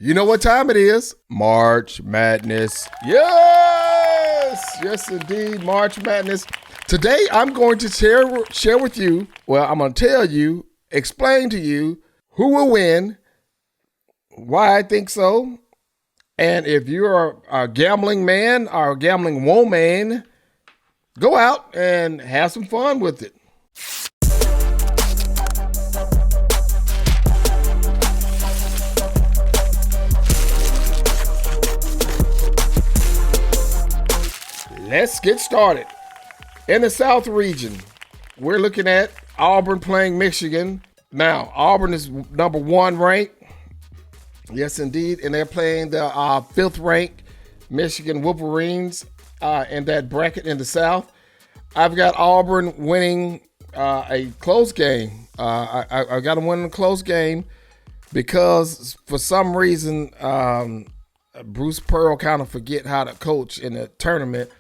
You know what time it is? March Madness. Yes, indeed, March Madness. Today, I'm going to share with you, I'm going to tell you, explain to you who will win, why I think so, and if you're a gambling man or a gambling woman, go out and have some fun with it. Let's get started. In the South region, we're looking at Auburn playing Michigan. Now, Auburn is number 1 ranked. Yes, indeed. And they're playing the 5th ranked Michigan Wolverines in that bracket in the South. I've got Auburn winning a close game. I got them winning a close game because for some reason, Bruce Pearl kind of forget how to coach in the tournament.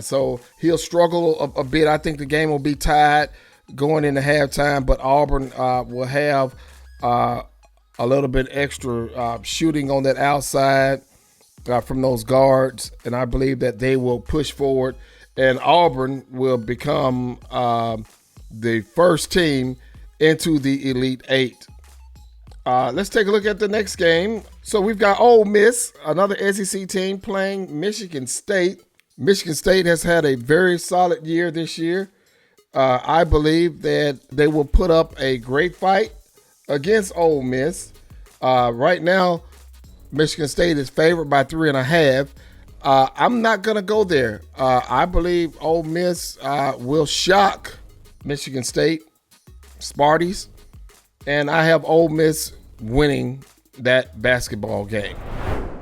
So he'll struggle a bit. I think the game will be tied going into halftime, but Auburn will have a little bit extra shooting on that outside from those guards, and I believe that they will push forward, and Auburn will become the first team into the Elite Eight. Let's take a look at the next game. So we've got Ole Miss, another SEC team, playing Michigan State. Michigan State has had a very solid year this year. I believe that they will put up a great fight against Ole Miss. Right now, Michigan State is favored by 3.5. I'm not going to go there. I believe Ole Miss will shock Michigan State, Sparties, and I have Ole Miss winning that basketball game.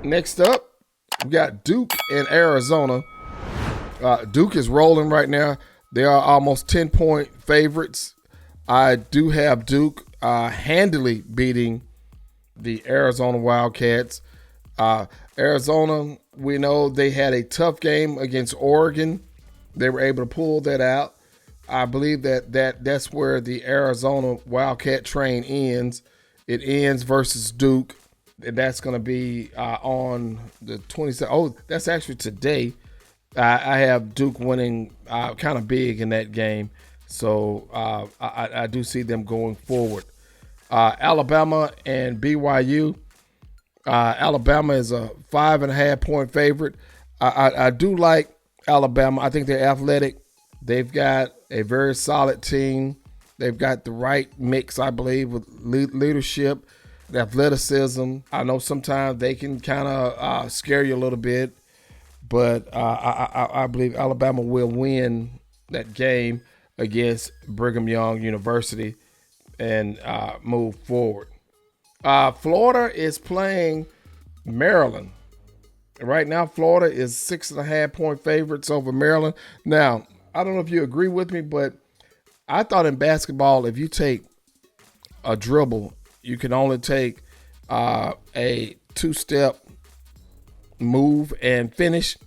Next up, we got Duke and Arizona. Duke is rolling right now. They are almost 10-point favorites. I do have Duke handily beating the Arizona Wildcats. Arizona, we know they had a tough game against Oregon. They were able to pull that out. I believe that's where the Arizona Wildcat train ends. It ends versus Duke. And that's going to be on the 27th. Oh, that's actually today. I have Duke winning kind of big in that game. So I do see them going forward. Alabama and BYU. Alabama is a 5.5-point favorite. I do like Alabama. I think they're athletic. They've got a very solid team. They've got the right mix, I believe, with leadership, athleticism. I know sometimes they can kind of scare you a little bit. But I believe Alabama will win that game against Brigham Young University and move forward. Florida is playing Maryland. Right now, Florida is 6.5-point favorites over Maryland. Now, I don't know if you agree with me, but I thought in basketball, if you take a dribble, you can only take a 2-step move and finish,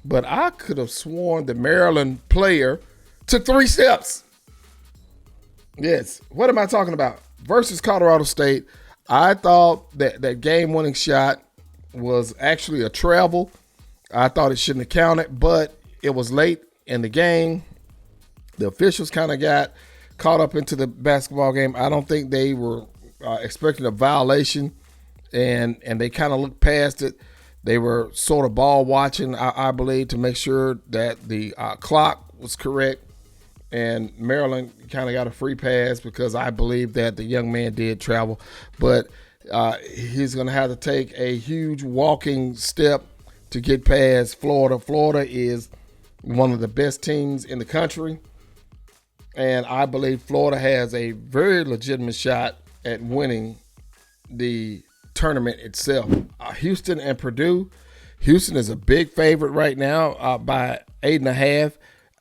but I could have sworn the Maryland player took 3 steps. Yes, what am I talking about? Versus Colorado State, I thought that game-winning shot was actually a travel. I thought it shouldn't have counted, but it was late in the game. The officials kind of got caught up into the basketball game. I don't think they were expecting a violation, and they kind of looked past it. They were sort of ball watching, I believe, to make sure that the clock was correct. And Maryland kind of got a free pass because I believe that the young man did travel. But he's going to have to take a huge walking step to get past Florida. Florida is one of the best teams in the country. And I believe Florida has a very legitimate shot at winning the tournament itself. Houston and Purdue. Houston is a big favorite right now by 8.5,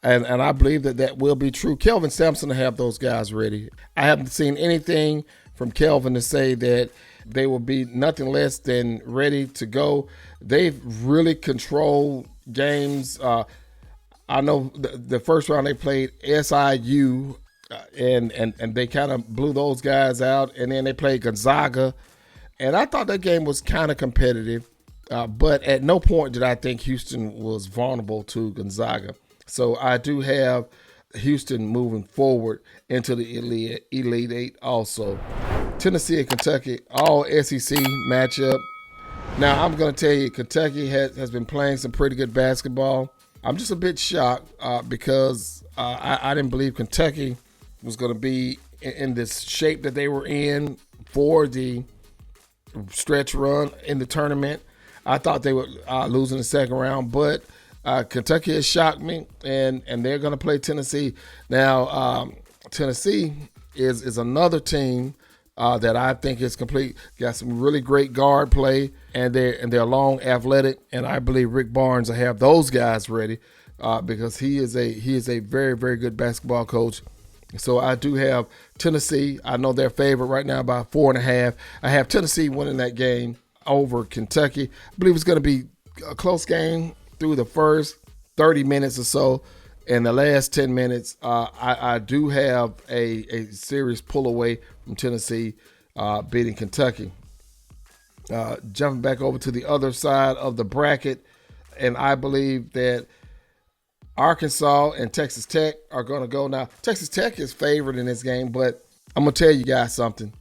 and I believe that will be true. Kelvin Sampson will have those guys ready. I haven't seen anything from Kelvin to say that they will be nothing less than ready to go. They've really controlled games. I know the first round they played SIU, and they kind of blew those guys out, and then they played Gonzaga. And I thought that game was kind of competitive, but at no point did I think Houston was vulnerable to Gonzaga. So I do have Houston moving forward into the Elite Eight also. Tennessee and Kentucky, all SEC matchup. Now, I'm going to tell you, Kentucky has been playing some pretty good basketball. I'm just a bit shocked because I didn't believe Kentucky was going to be in this shape that they were in for the stretch run in the tournament. I thought they would lose in the second round, but Kentucky has shocked me, and they're going to play Tennessee. Now, Tennessee is another team that I think is complete. Got some really great guard play, and they're long, athletic, and I believe Rick Barnes will have those guys ready because he is a very, very good basketball coach. So I do have Tennessee. I know they're favored right now by 4.5. I have Tennessee winning that game over Kentucky. I believe it's going to be a close game through the first 30 minutes or so. In the last 10 minutes, I do have a serious pull away from Tennessee beating Kentucky. Jumping back over to the other side of the bracket, and I believe that Arkansas and Texas Tech are going to go. Now, Texas Tech is favored in this game, but I'm going to tell you guys something.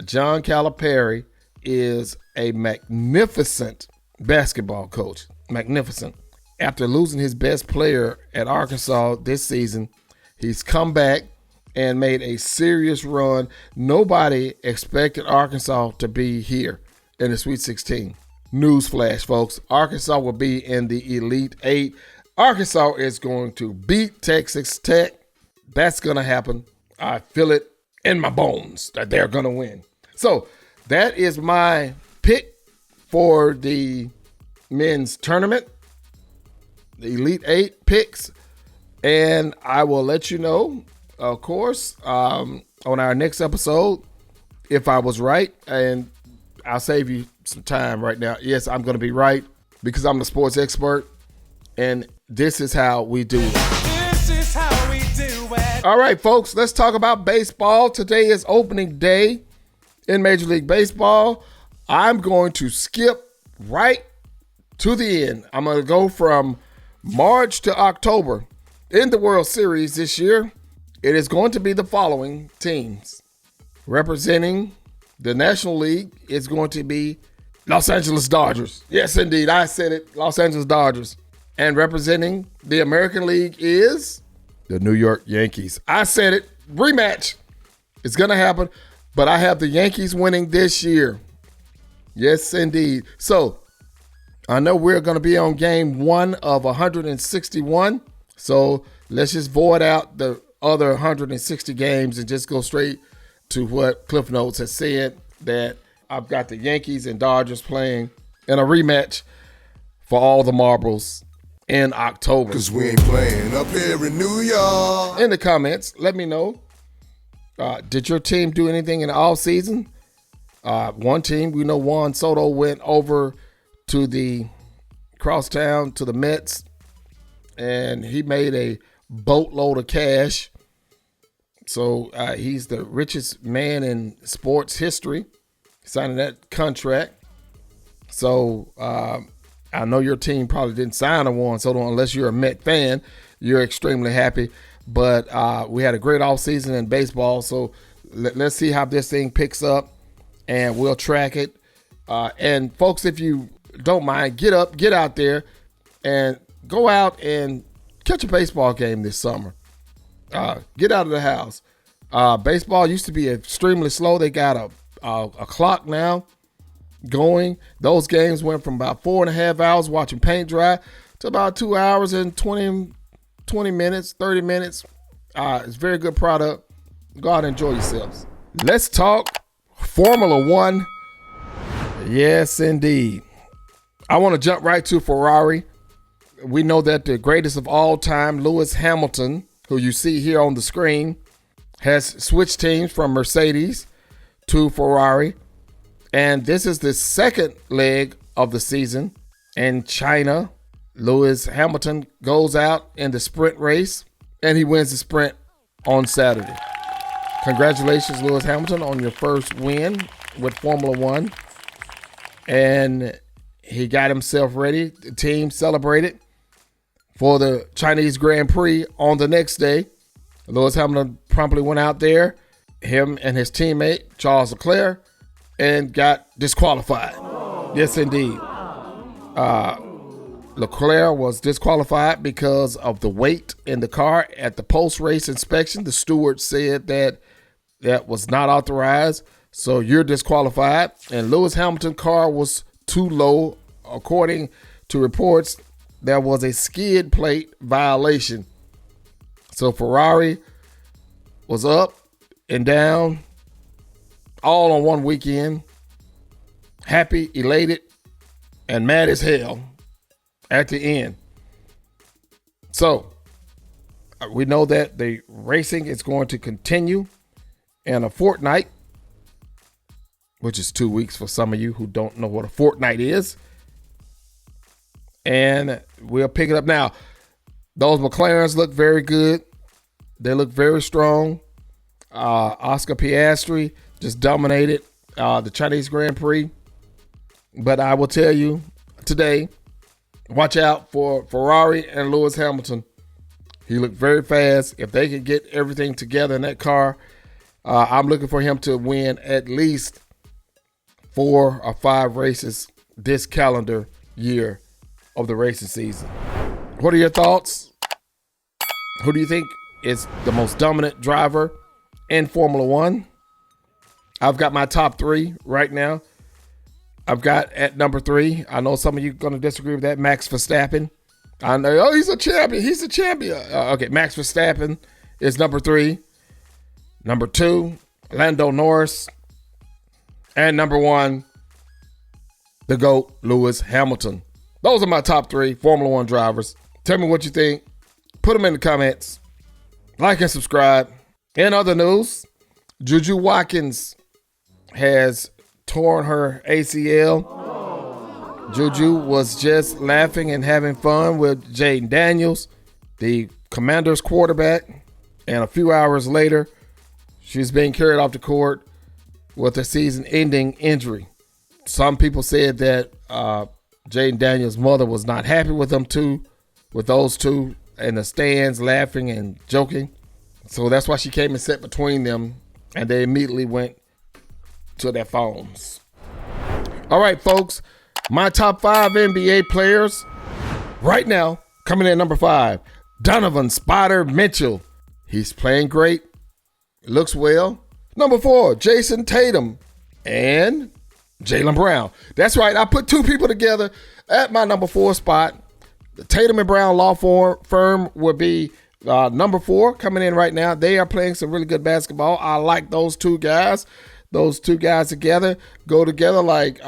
John Calipari is a magnificent basketball coach. Magnificent. After losing his best player at Arkansas this season, he's come back and made a serious run. Nobody expected Arkansas to be here in the Sweet 16. Newsflash, folks. Arkansas will be in the Elite Eight. Arkansas is going to beat Texas Tech. That's going to happen. I feel it in my bones that they're going to win. So that is my pick for the men's tournament, the Elite Eight picks. And I will let you know, of course, on our next episode, if I was right. And I'll save you some time right now. Yes, I'm going to be right because I'm the sports expert. And this is how we do it. This is how we do it. All right, folks, let's talk about baseball. Today is opening day in Major League Baseball. I'm going to skip right to the end. I'm going to go from March to October. In the World Series this year, it is going to be the following teams. Representing the National League is going to be Los Angeles Dodgers. Yes, indeed, I said it, Los Angeles Dodgers. And representing the American League is the New York Yankees. I said it. Rematch. It's going to happen. But I have the Yankees winning this year. Yes, indeed. So I know we're going to be on game 1 of 161. So let's just void out the other 160 games and just go straight to what Cliff Notes has said, that I've got the Yankees and Dodgers playing in a rematch for all the marbles in October. Cause we ain't playing up here in New York. In the comments, let me know. Did your team do anything in the offseason? One team, we know Juan Soto went over to the crosstown to the Mets, and he made a boatload of cash. So he's the richest man in sports history, signing that contract. So I know your team probably didn't sign a Juan Soto unless you're a Met fan. You're extremely happy. But we had a great offseason in baseball, so let's see how this thing picks up, and we'll track it. And, folks, if you don't mind, get out there, and go out and catch a baseball game this summer. Get out of the house. Baseball used to be extremely slow. They got a clock now going. Those games went from about 4.5 hours watching paint dry to about 2 hours and 20 minutes, 30 minutes. It's a very good product. Go out and enjoy yourselves. Let's talk Formula One. Yes, indeed. I want to jump right to Ferrari. We know that the greatest of all time, Lewis Hamilton, who you see here on the screen, has switched teams from Mercedes to Ferrari. And this is the second leg of the season in China. Lewis Hamilton goes out in the sprint race, and he wins the sprint on Saturday. Congratulations, Lewis Hamilton, on your first win with Formula One, and he got himself ready. The team celebrated for the Chinese Grand Prix on the next day. Lewis Hamilton promptly went out there, him and his teammate, Charles Leclerc, and got disqualified. Yes, indeed. Leclerc was disqualified because of the weight in the car at the post-race inspection. The steward said that was not authorized, so you're disqualified. And Lewis Hamilton's car was too low. According to reports, there was a skid plate violation. So Ferrari was up and down all on one weekend, happy, elated, and mad as hell at the end. So we know that the racing is going to continue in a fortnight, which is 2 weeks for some of you who don't know what a fortnight is. And we'll pick it up now. Those McLarens look very good. They look very strong. Oscar Piastri just dominated the Chinese Grand Prix. But I will tell you today, watch out for Ferrari and Lewis Hamilton. He looked very fast. If they can get everything together in that car, I'm looking for him to win at least 4 or 5 races this calendar year of the racing season. What are your thoughts? Who do you think is the most dominant driver in Formula One? I've got my top 3 right now. I've got at number 3, I know some of you are going to disagree with that, Max Verstappen. I know, he's a champion. He's a champion. Okay, Max Verstappen is number 3. Number 2, Lando Norris. And number 1, the GOAT, Lewis Hamilton. Those are my top 3 Formula One drivers. Tell me what you think. Put them in the comments. Like and subscribe. In other news, Juju Watkins has torn her ACL. Juju was just laughing and having fun with Jaden Daniels, the Commanders quarterback. And a few hours later, she's being carried off the court with a season-ending injury. Some people said that Jaden Daniels' mother was not happy with those two in the stands laughing and joking. So that's why she came and sat between them, and they immediately went to their phones. All right, folks, my top 5 NBA players right now, coming in at number 5, Donovan Spider Mitchell. He's playing great, looks well. Number 4, Jason Tatum and Jaylen Brown. That's right, I put 2 people together at my number 4 spot. The Tatum and Brown law firm would be number 4 coming in right now. They are playing some really good basketball. I like those 2 guys. Those 2 guys together go together like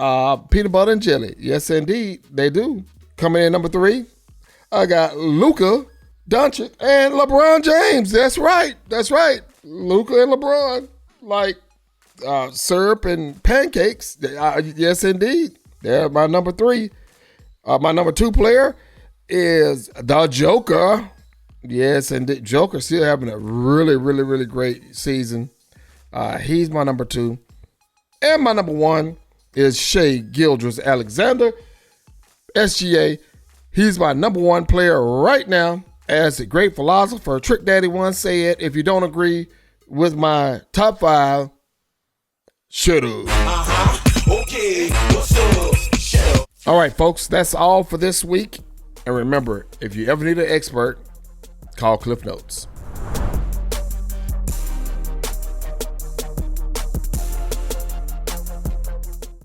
peanut butter and jelly. Yes, indeed, they do. Coming in number 3, I got Luka Dončić and LeBron James. That's right. Luka and LeBron, like syrup and pancakes. Yes, indeed. They're my number 3. My number 2 player is the Joker. Yes, and the Joker still having a really, really, really great season. He's my number 2. And my number 1 is Shai Gilgeous-Alexander, SGA. He's my number 1 player right now. As the great philosopher Trick Daddy once said, if you don't agree with my top 5, shut up. Okay, what's up? Shut up. All right, folks, that's all for this week. And remember, if you ever need an expert, call Cliff Notes.